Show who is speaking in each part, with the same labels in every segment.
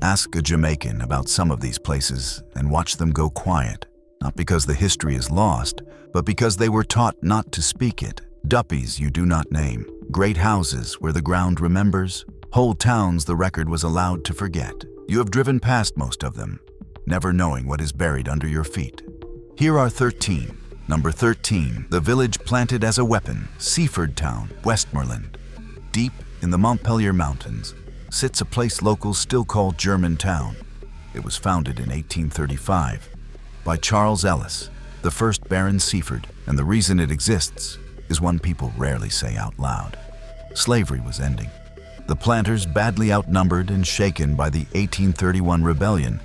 Speaker 1: Ask a Jamaican about some of these places and watch them go quiet, not because the history is lost, but because they were taught not to speak it. Duppies you do not name, great houses where the ground remembers, whole towns the record was allowed to forget. You have driven past most of them, never knowing what is buried under your feet. Here are 13. Number 13, the village planted as a weapon, Seaford Town, Westmoreland. Deep in the Montpelier Mountains sits a place locals still call Germantown. It was founded in 1835 by Charles Ellis, the first Baron Seaford, and the reason it exists is one people rarely say out loud. Slavery was ending. The planters, badly outnumbered and shaken by the 1831 rebellion,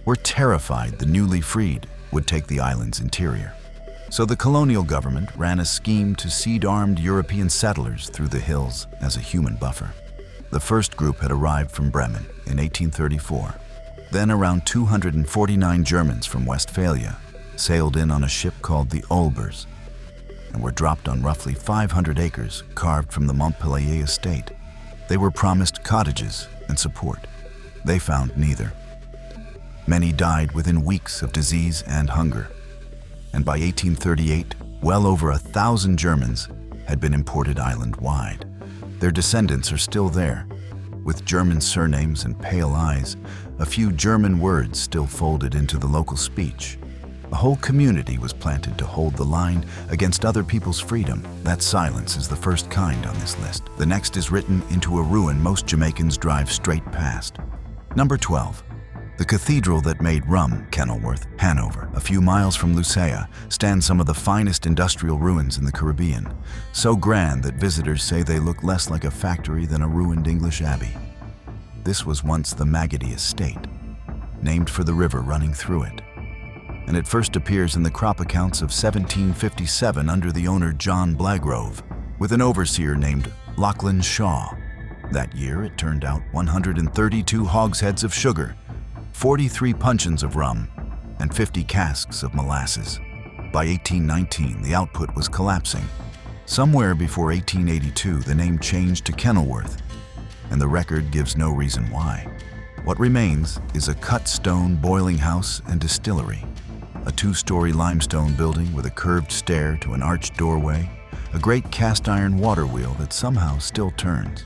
Speaker 1: were terrified the newly freed would take the island's interior. So the colonial government ran a scheme to seed armed European settlers through the hills as a human buffer. The first group had arrived from Bremen in 1834. Then around 249 Germans from Westphalia sailed in on a ship called the Olbers and were dropped on roughly 500 acres carved from the Montpelier estate. They were promised cottages and support. They found neither. Many died within weeks of disease and hunger. And by 1838, well over 1,000 Germans had been imported island-wide. Their descendants are still there, with German surnames and pale eyes, a few German words still folded into the local speech. A whole community was planted to hold the line against other people's freedom. That silence is the first kind on this list. The next is written into a ruin most Jamaicans drive straight past. Number 12. The cathedral that made rum, Kenilworth, Hanover, a few miles from Lusail, stands some of the finest industrial ruins in the Caribbean, so grand that visitors say they look less like a factory than a ruined English abbey. This was once the Magady Estate, named for the river running through it, and it first appears in the crop accounts of 1757 under the owner John Blagrove, with an overseer named Lachlan Shaw. That year it turned out 132 hogsheads of sugar, 43 puncheons of rum, and 50 casks of molasses. By 1819, the output was collapsing. Somewhere before 1882, the name changed to Kenilworth, and the record gives no reason why. What remains is a cut stone boiling house and distillery, a 2-story limestone building with a curved stair to an arched doorway, a great cast iron water wheel that somehow still turns,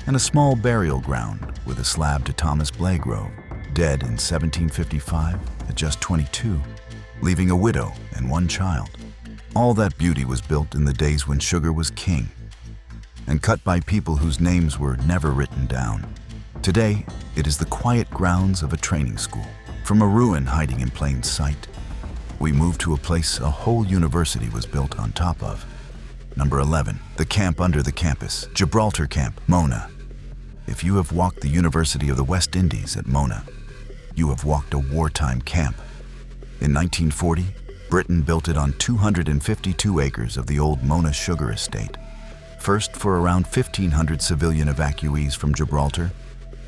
Speaker 1: and a small burial ground with a slab to Thomas Blagrove, dead in 1755 at just 22, leaving a widow and 1 child. All that beauty was built in the days when sugar was king, and cut by people whose names were never written down. Today, it is the quiet grounds of a training school. From a ruin hiding in plain sight, we move to a place a whole university was built on top of. Number 11, the camp under the campus, Gibraltar Camp, Mona. If you have walked the University of the West Indies at Mona, you have walked a wartime camp. In 1940, Britain built it on 252 acres of the old Mona Sugar Estate, first for around 1,500 civilian evacuees from Gibraltar,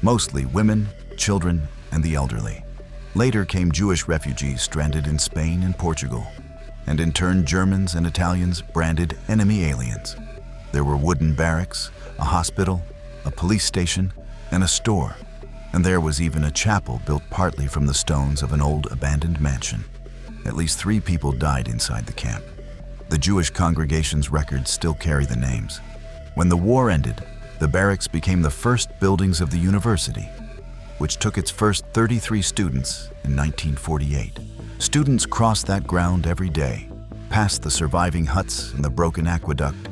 Speaker 1: mostly women, children, and the elderly. Later came Jewish refugees stranded in Spain and Portugal, and in turn Germans and Italians branded enemy aliens. There were wooden barracks, a hospital, a police station, and a store. And there was even a chapel built partly from the stones of an old abandoned mansion. At least 3 people died inside the camp. The Jewish congregation's records still carry the names. When the war ended, the barracks became the first buildings of the university, which took its first 33 students in 1948. Students crossed that ground every day, past the surviving huts and the broken aqueduct,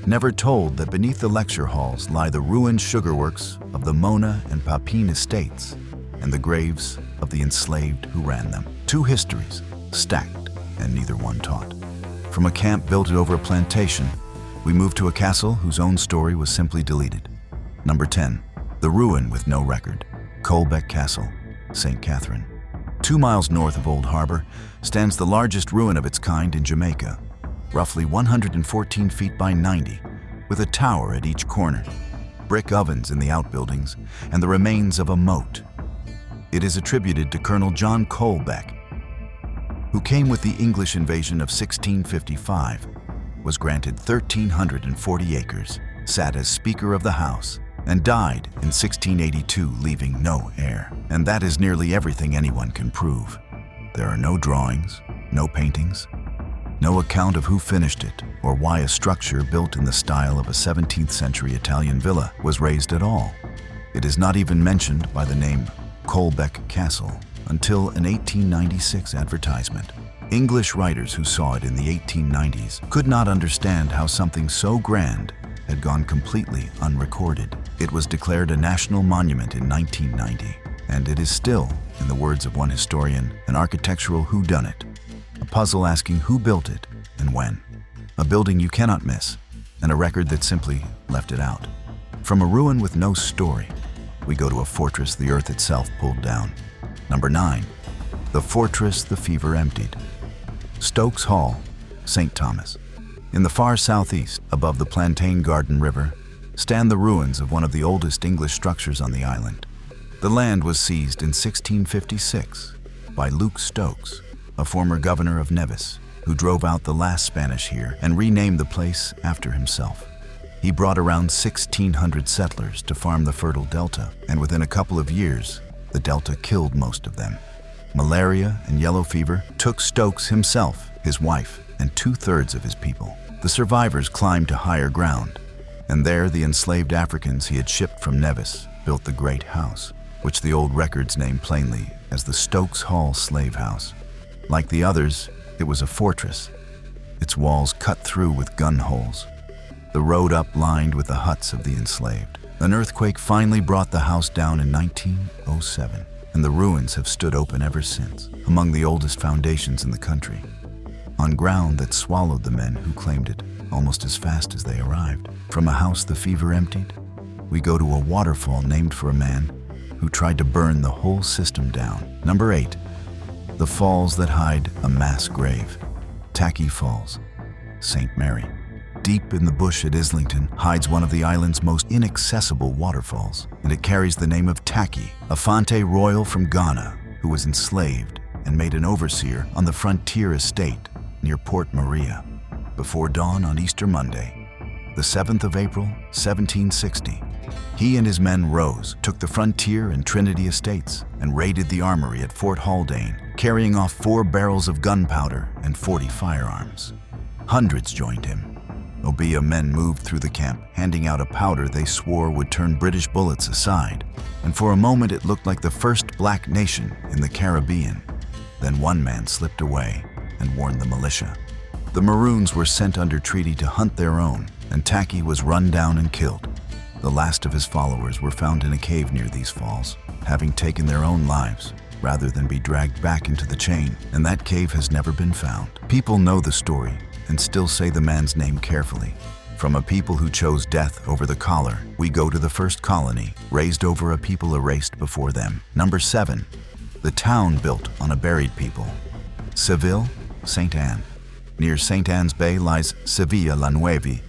Speaker 1: never told that beneath the lecture halls lie the ruined sugar works of the Mona and Papine estates and the graves of the enslaved who ran them. 2 histories, stacked and neither one taught. From a camp built over a plantation, we move to a castle whose own story was simply deleted. Number 10, the ruin with no record, Colbeck Castle, St. Catherine. 2 miles north of Old Harbor stands the largest ruin of its kind in Jamaica, roughly 114 feet by 90, with a tower at each corner, brick ovens in the outbuildings, and the remains of a moat. It is attributed to Colonel John Colbeck, who came with the English invasion of 1655, was granted 1,340 acres, sat as Speaker of the House, and died in 1682, leaving no heir. And that is nearly everything anyone can prove. There are no drawings, no paintings, no account of who finished it or why a structure built in the style of a 17th century Italian villa was raised at all. It is not even mentioned by the name Colbeck Castle until an 1896 advertisement. English writers who saw it in the 1890s could not understand how something so grand had gone completely unrecorded. It was declared a national monument in 1990, and it is still, in the words of one historian, an architectural whodunit, a puzzle asking who built it and when, a building you cannot miss, and a record that simply left it out. From a ruin with no story, we go to a fortress the earth itself pulled down. Number 9, the fortress the fever emptied. Stokes Hall, St. Thomas. In the far southeast, above the Plantain Garden River, stand the ruins of one of the oldest English structures on the island. The land was seized in 1656 by Luke Stokes, a former governor of Nevis, who drove out the last Spanish here and renamed the place after himself. He brought around 1,600 settlers to farm the fertile delta, and within a couple of years, the delta killed most of them. Malaria and yellow fever took Stokes himself, his wife, and 2/3 of his people. The survivors climbed to higher ground, and there the enslaved Africans he had shipped from Nevis built the Great House, which the old records name plainly as the Stokes Hall Slave House. Like the others, it was a fortress, its walls cut through with gun holes, the road up lined with the huts of the enslaved. An earthquake finally brought the house down in 1907, and the ruins have stood open ever since, among the oldest foundations in the country, on ground that swallowed the men who claimed it almost as fast as they arrived. From a house the fever emptied, we go to a waterfall named for a man who tried to burn the whole system down. Number 8, the falls that hide a mass grave. Tacky Falls, St. Mary. Deep in the bush at Islington hides one of the island's most inaccessible waterfalls, and it carries the name of Tacky, a Fonte royal from Ghana who was enslaved and made an overseer on the frontier estate near Port Maria. Before dawn on Easter Monday, the 7th of April, 1760, he and his men rose, took the frontier and Trinity estates, and raided the armory at Fort Haldane, carrying off 4 barrels of gunpowder and 40 firearms. Hundreds joined him. Obeah men moved through the camp, handing out a powder they swore would turn British bullets aside, and for a moment it looked like the first black nation in the Caribbean. Then one man slipped away and warned the militia. The Maroons were sent under treaty to hunt their own, and Tacky was run down and killed. The last of his followers were found in a cave near these falls, having taken their own lives rather than be dragged back into the chain, and that cave has never been found. People know the story and still say the man's name carefully. From a people who chose death over the collar, we go to the first colony, raised over a people erased before them. Number 7, the town built on a buried people. Seville, St. Anne. Near St. Anne's Bay lies Sevilla la Nueva,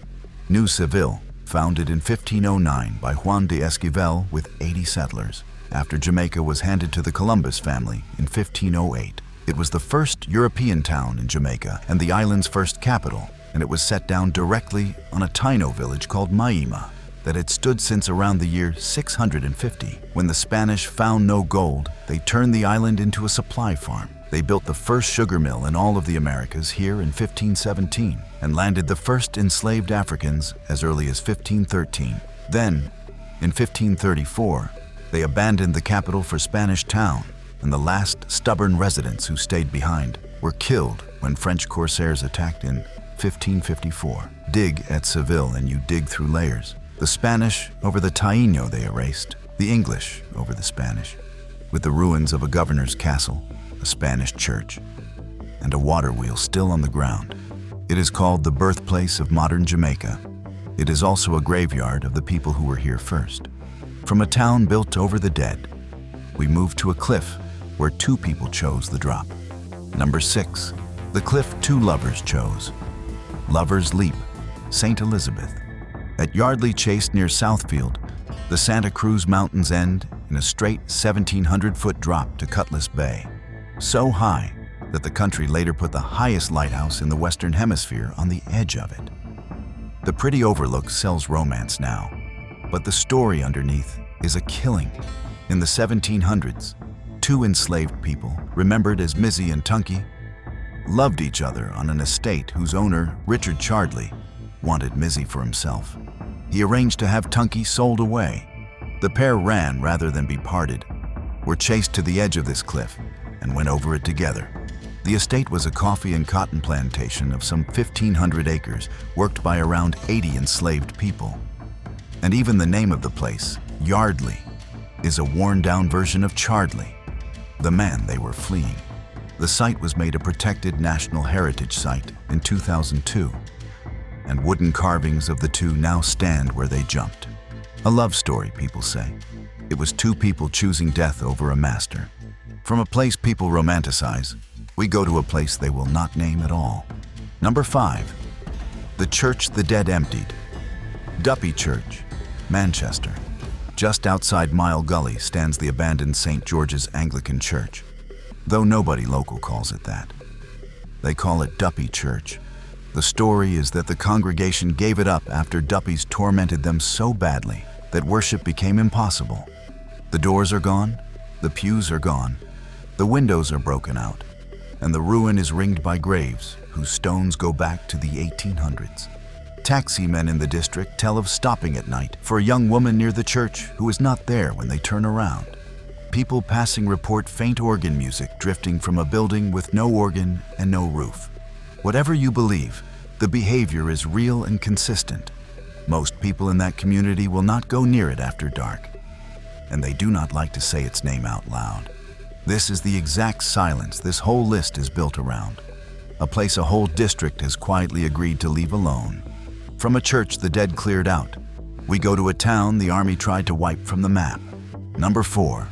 Speaker 1: New Seville, founded in 1509 by Juan de Esquivel with 80 settlers, after Jamaica was handed to the Columbus family in 1508. It was the first European town in Jamaica and the island's first capital, and it was set down directly on a Taino village called Maima that had stood since around the year 650. When the Spanish found no gold, they turned the island into a supply farm. They built the first sugar mill in all of the Americas here in 1517 and landed the first enslaved Africans as early as 1513. Then, in 1534, they abandoned the capital for Spanish Town, and the last stubborn residents who stayed behind were killed when French corsairs attacked in 1554. Dig at Seville and you dig through layers. The Spanish over the Taino they erased, the English over the Spanish, with the ruins of a governor's castle, a Spanish church, and a water wheel still on the ground. It is called the birthplace of modern Jamaica. It is also a graveyard of the people who were here first. From a town built over the dead, we move to a cliff where 2 people chose the drop. Number 6, the cliff 2 lovers chose. Lover's Leap, St. Elizabeth. At Yardley Chase near Southfield, the Santa Cruz Mountains end in a straight 1,700-foot drop to Cutlass Bay, so high that the country later put the highest lighthouse in the Western Hemisphere on the edge of it. The pretty overlook sells romance now, But the story underneath is a killing. In the 1700s, two enslaved people, remembered as Mizzy and Tunky, loved each other on an estate whose owner, Richard Chardley, wanted Mizzy for himself. He arranged to have Tunky sold away. The pair ran rather than be parted, were chased to the edge of this cliff, and went over it together. The estate was a coffee and cotton plantation of some 1,500 acres, worked by around 80 enslaved people. And even the name of the place, Yardley, is a worn-down version of Chardley, the man they were fleeing. The site was made a protected National Heritage Site in 2002, and wooden carvings of the two now stand where they jumped. A love story, people say. It was two people choosing death over a master. From a place people romanticize, we go to a place they will not name at all. Number 5. The church the dead emptied. Duppies Church, Manchester. Just outside Mile Gully stands the abandoned St. George's Anglican Church, though nobody local calls it that. They call it Duppies Church. The story is that the congregation gave it up after Duppies tormented them so badly that worship became impossible. The doors are gone, the pews are gone, the windows are broken out, and the ruin is ringed by graves whose stones go back to the 1800s. Taxi men in the district tell of stopping at night for a young woman near the church who is not there when they turn around. People passing report faint organ music drifting from a building with no organ and no roof. Whatever you believe, the behavior is real and consistent. Most people in that community will not go near it after dark, and they do not like to say its name out loud. This is the exact silence this whole list is built around, a place a whole district has quietly agreed to leave alone. From a church the dead cleared out, we go to a town the army tried to wipe from the map. Number 4.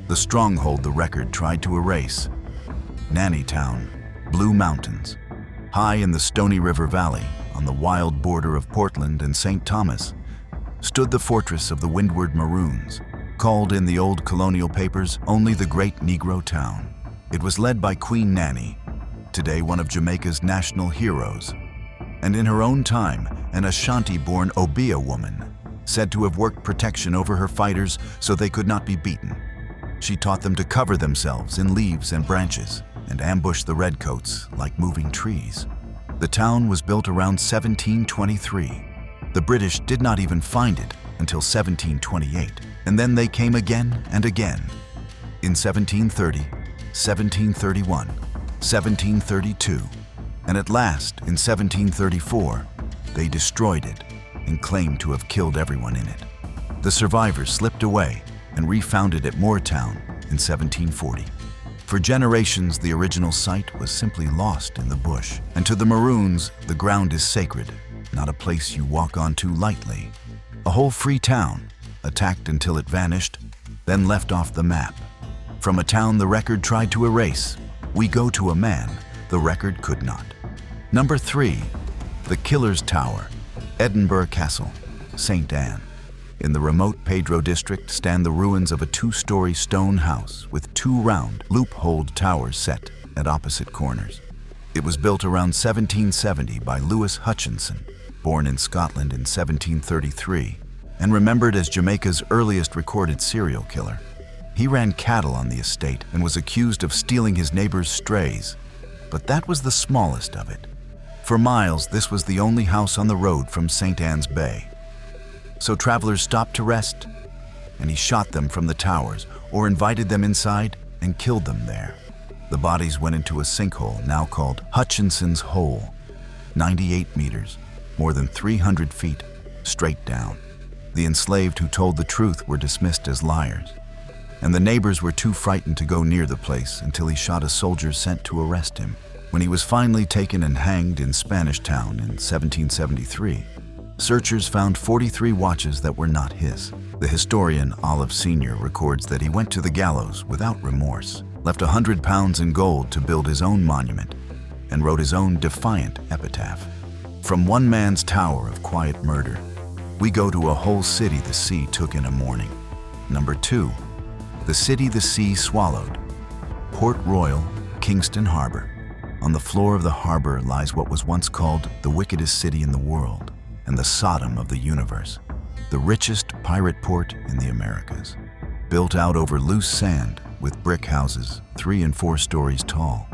Speaker 1: The stronghold the record tried to erase. Nanny Town, Blue Mountains. High in the Stony River Valley, on the wild border of Portland and St. Thomas, stood the fortress of the Windward Maroons, called in the old colonial papers only the Great Negro Town. It was led by Queen Nanny, today one of Jamaica's national heroes, and in her own time, an Ashanti-born Obeah woman, said to have worked protection over her fighters so they could not be beaten. She taught them to cover themselves in leaves and branches and ambush the redcoats like moving trees. The town was built around 1723. The British did not even find it until 1728, and then they came again and again. In 1730, 1731, 1732, and at last, in 1734, they destroyed it and claimed to have killed everyone in it. The survivors slipped away and refounded it Moortown in 1740. For generations, the original site was simply lost in the bush, and to the Maroons, the ground is sacred, not a place you walk onto lightly. A whole free town, attacked until it vanished, then left off the map. From a town the record tried to erase, we go to a man the record could not. Number 3. The Killer's Tower, Edinburgh Castle, St. Anne. In the remote Pedro district stand the ruins of a 2-story stone house with 2 round, loopholed towers set at opposite corners. It was built around 1770 by Lewis Hutchinson, born in Scotland in 1733, and remembered as Jamaica's earliest recorded serial killer. He ran cattle on the estate and was accused of stealing his neighbor's strays, but that was the smallest of it. For miles, this was the only house on the road from St. Anne's Bay. So travelers stopped to rest, and he shot them from the towers or invited them inside and killed them there. The bodies went into a sinkhole now called Hutchinson's Hole, 98 meters, more than 300 feet, straight down. The enslaved who told the truth were dismissed as liars, and the neighbors were too frightened to go near the place until he shot a soldier sent to arrest him. When he was finally taken and hanged in Spanish Town in 1773, searchers found 43 watches that were not his. The historian Olive Sr. records that he went to the gallows without remorse, left 100 pounds in gold to build his own monument, and wrote his own defiant epitaph. From one man's tower of quiet murder, we go to a whole city the sea took in a morning. Number 2. The city the sea swallowed, Port Royal, Kingston Harbor. On the floor of the harbor lies what was once called the wickedest city in the world and the Sodom of the universe. the richest pirate port in the Americas. Built out over loose sand with brick houses 3 and 4 stories tall.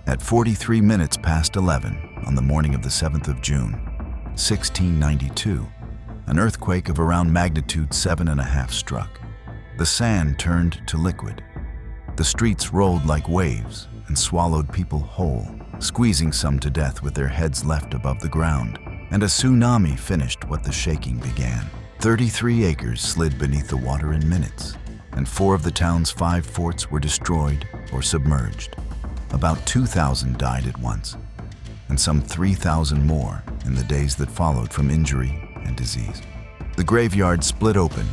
Speaker 1: At 43 minutes past 11 on the morning of the 7th of June, 1692, an earthquake of around magnitude 7.5 struck. The sand turned to liquid. The streets rolled like waves and swallowed people whole, squeezing some to death with their heads left above the ground. And a tsunami finished what the shaking began. 33 acres slid beneath the water in minutes, and 4 of the town's 5 forts were destroyed or submerged. About 2,000 died at once, and some 3,000 more in the days that followed from injury and disease. The graveyard split open,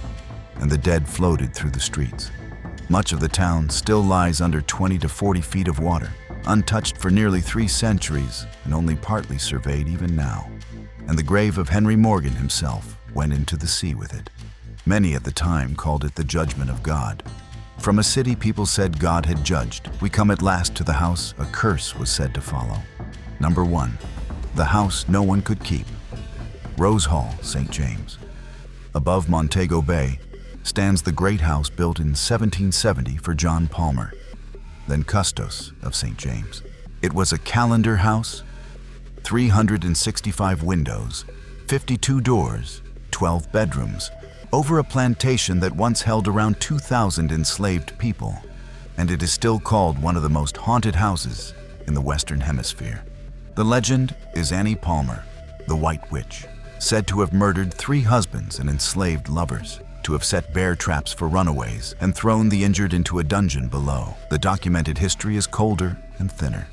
Speaker 1: and the dead floated through the streets. Much of the town still lies under 20 to 40 feet of water, untouched for nearly 3 centuries and only partly surveyed even now. And the grave of Henry Morgan himself went into the sea with it. Many at the time called it the judgment of God. From a city people said God had judged, we come at last to the house a curse was said to follow. Number 1, the house no one could keep. Rose Hall, St. James. Above Montego Bay stands the great house built in 1770 for John Palmer, then Custos of St. James. It was a calendar house, 365 windows, 52 doors, 12 bedrooms, over a plantation that once held around 2,000 enslaved people, and it is still called one of the most haunted houses in the Western Hemisphere. The legend is Annie Palmer, the White Witch, said to have murdered 3 husbands and enslaved lovers, to have set bear traps for runaways and thrown the injured into a dungeon below. The documented history is colder and thinner.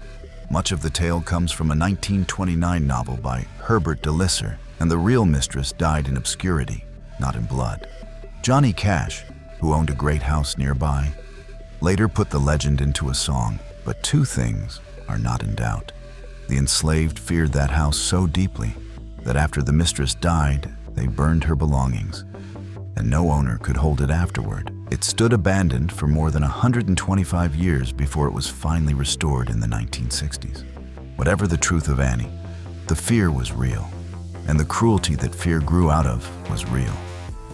Speaker 1: Much of the tale comes from a 1929 novel by Herbert de Lisser, and the real mistress died in obscurity, not in blood. Johnny Cash, who owned a great house nearby, later put the legend into a song, but 2 things are not in doubt. The enslaved feared that house so deeply that after the mistress died, they burned her belongings, and no owner could hold it afterward. It stood abandoned for more than 125 years before it was finally restored in the 1960s. Whatever the truth of Annie, the fear was real, and the cruelty that fear grew out of was real.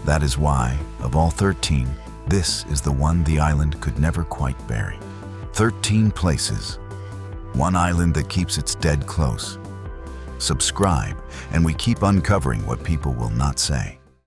Speaker 1: That is why, of all 13, this is the one the island could never quite bury. 13 places, one island that keeps its dead close. Subscribe, and we keep uncovering what people will not say.